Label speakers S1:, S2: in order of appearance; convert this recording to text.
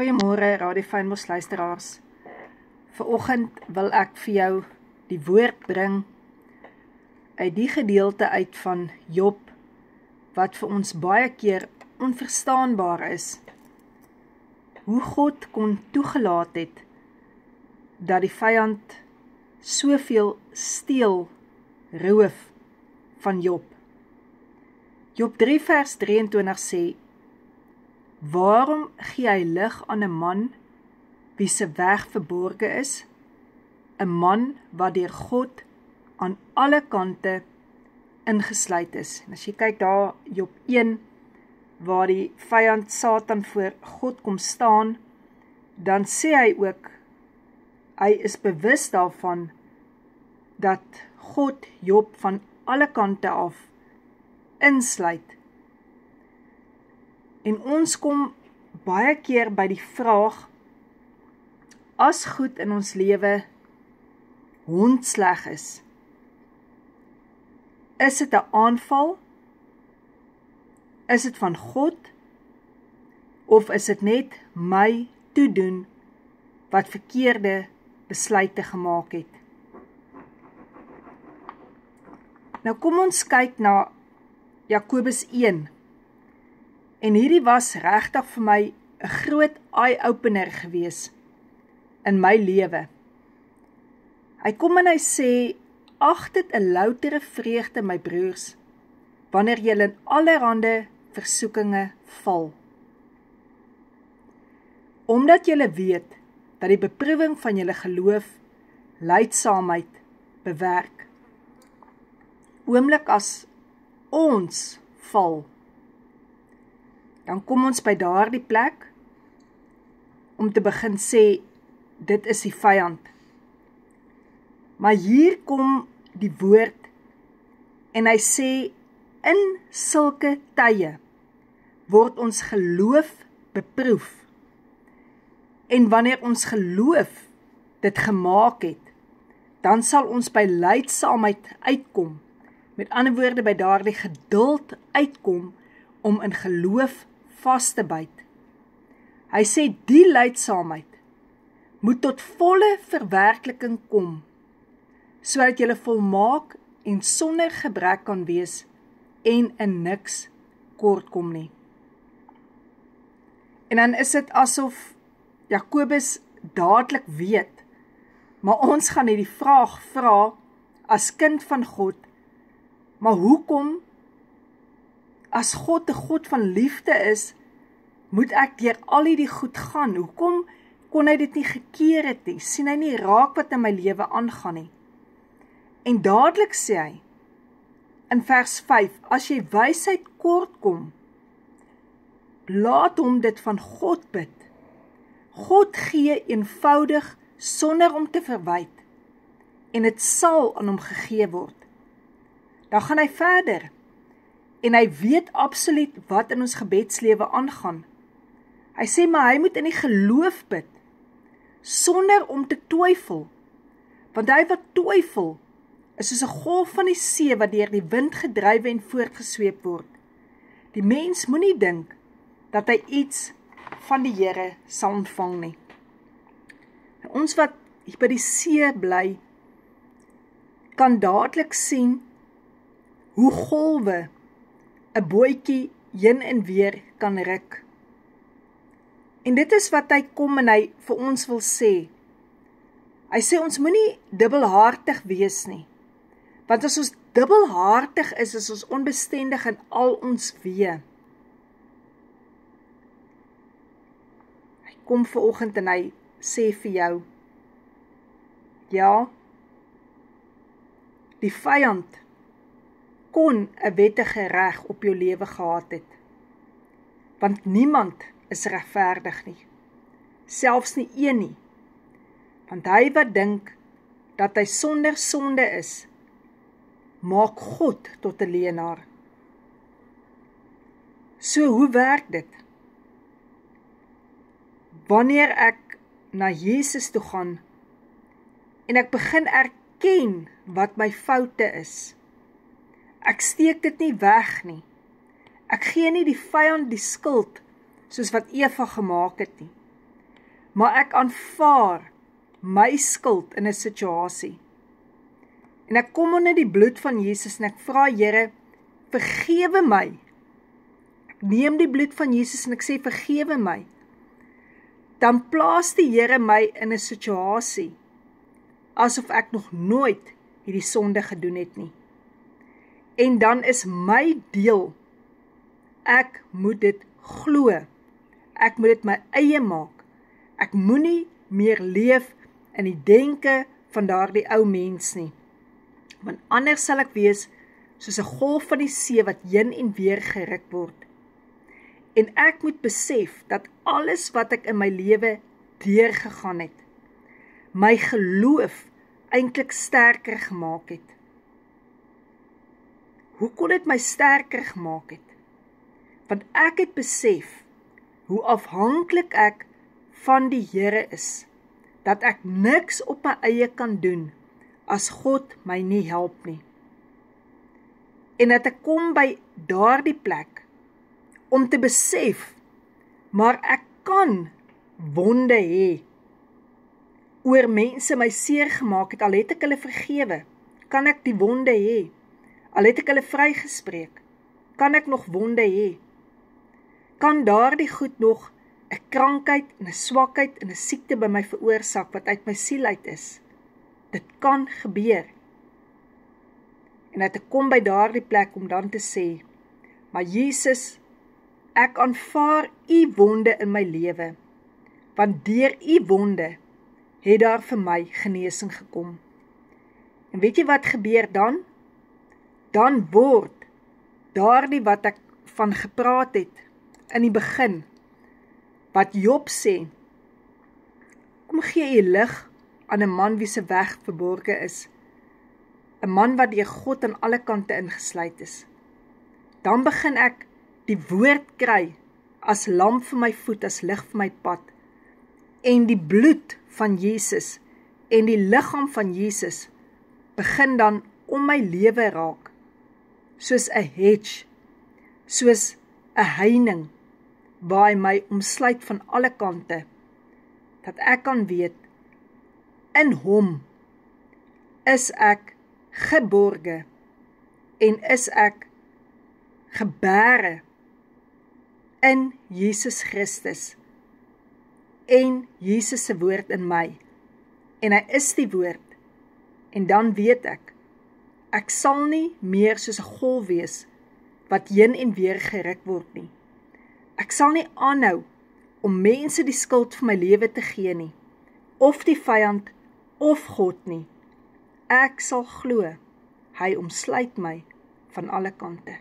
S1: Goeiemôre Radio Fynbos luisteraars. Vanoggend wil ek vir jou die woord bring uit die gedeelte uit van Job wat vir ons baie keer onverstaanbaar is. Hoe God kon toegelaat het dat die vyand soveel steel, roof van Job. Job 3 vers 23 sê: Waarom gee hy lig aan 'n man wie se weg verborge is? 'n man wat deur God aan alle kante ingesluit is. En as jy kyk daar Job 1 waar die vyand Satan voor God kom staan, dan sê hy ook, hy is bewus daarvan dat God Job van alle kante af insluit. En ons kom baie keer by die vraag, as goed in ons lewe hondsleg is dit 'n aanval? Is dit van God? Of is dit net my toedoen wat verkeerde besluite gemaak het? Nou kom ons kyk na Jakobus 1. En hierdie was regtig vir my 'n groot eye-opener gewees in my lewe. Hy kom en hy sê, ag dit 'n loutere vreugde, my broers, wanneer julle in allerhande versoekinge val. Omdat julle weet dat die beproewing van julle geloof lydsaamheid bewerk. Oomblik as ons val, dan kom ons by daardie plek om te begin sê, dit is die vyand. Maar hier kom die woord en hy sê, in sulke tye word ons geloof beproef. En wanneer ons geloof dit gemaak het, dan sal ons by lydsaamheid uitkom. Met ander woorde, by daardie geduld uitkom om in geloof vas te byt. Hy sê die lydsaamheid moet tot volle verwerkliking kom, sodat jy volmaak en sonder gebrek kan wees en in niks kort kom nie. En dan is dit asof Jakobus dadelik weet, maar ons gaan hierdie vraag vra as kind van God, maar hoekom, as God 'n God van liefde is, moet ek deur al hierdie goed gaan? Hoekom kon hy dit nie gekeer het nie? Sien hy nie raak wat in my lewe aangaan nie? En dadelik sê hy, in vers 5, as jy wysheid kort kom, laat hom dit van God bid. God gee eenvoudig sonder om te verwyd, en dit sal aan hom gegee word. Dan gaan hy verder, en hy weet absoluut wat in ons gebedslewe aangaan. Hy sê, maar hy moet in die geloof bid, sonder om te twyfel, want hy wat twyfel, is soos 'n golf van die see wat deur die wind gedrywe en voortgesweep word. Die mens moenie dink dat hy iets van die Here sal ontvang nie. Ons wat hier by die see bly, kan dadelik sien hoe golwe 'n bootjie heen en weer kan ruk. En dit is wat hy kom en hy vir ons wil sê. Hy sê ons moenie dubbelhartig wees nie. Want as ons dubbelhartig is ons onbestendig in al ons weë. Hy kom vanoggend en hy sê vir jou, ja, die vyand kon 'n wettige reg op jou lewe gehad het. Want niemand is regverdig nie. Selfs nie een nie. Want hy wat dink dat hy sonder sonde is, maak God tot 'n leienaar. So hoe werk dit? Wanneer ek na Jesus toe gaan en ek begin erken wat my foute is. Ek steek dit nie weg nie. Ek gee nie die vyand die skuld soos wat Eva gemaak het nie. maar ek aanvaar my skuld in 'n situasie. En ek kom onder die bloed van Jesus en ek vra, Here, vergewe my. Ek neem die bloed van Jesus en ek sê, vergewe my. Dan plaas die Here my in 'n situasie, asof ek nog nooit hierdie sonde gedoen het nie. En dan is my deel, ek moet dit glo, ek moet dit my eie maak, ek moenie meer leef in die denke van daardie ou mens nie, want anders sal ek wees soos 'n golf van die see wat heen en weer geruk word. En ek moet besef dat alles wat ek in my lewe deurgegaan het, my geloof eintlik sterker gemaak het. Hoe kon dit my sterker gemaak het? Want ek het besef hoe afhanklik ek van die Here is, dat ek niks op my eie kan doen as God my nie help nie. En dat ek kom by daardie plek om te besef, maar ek kan wonde hê oor mense my seer gemaak het, al het ek hulle vergewe, kan ek die wonde hê. Al het ek hulle vrygespreek, kan ek nog wonde hê. Kan daardie goed nog 'n krankheid en 'n swakheid en 'n siekte by my veroorsaak wat uit my siel uit is. Dit kan gebeur. En dat ek kom by daardie plek om dan te sê, maar Jesus, ek aanvaar u wonde in my lewe, want deur u wonde het daar vir my genesing gekom. En weet jy wat gebeur dan? Dan word daardie wat ek van gepraat het in die begin, wat Job sê, kom gee jy lig aan 'n man wie se weg verborge is, 'n man wat deur God aan alle kante ingesluit is. Dan begin ek die woord kry as lamp vir my voet, as lig vir my pad, en die bloed van Jesus en die liggaam van Jesus begin dan om my lewe raak, soos 'n hedge, soos 'n heining, waar hy my omsluit van alle kante, dat ek kan weet, in hom is ek geborge en is ek gebere in Jesus Christus en Jesus se woord in my, en hy is die woord, en dan weet ek sal nie meer soos 'n golf wees, wat heen en weer geruk word nie. Ek sal nie aanhou om mense die skuld vir my lewe te gee nie, of die vyand, of God nie. Ek sal glo, hy omsluit my van alle kante.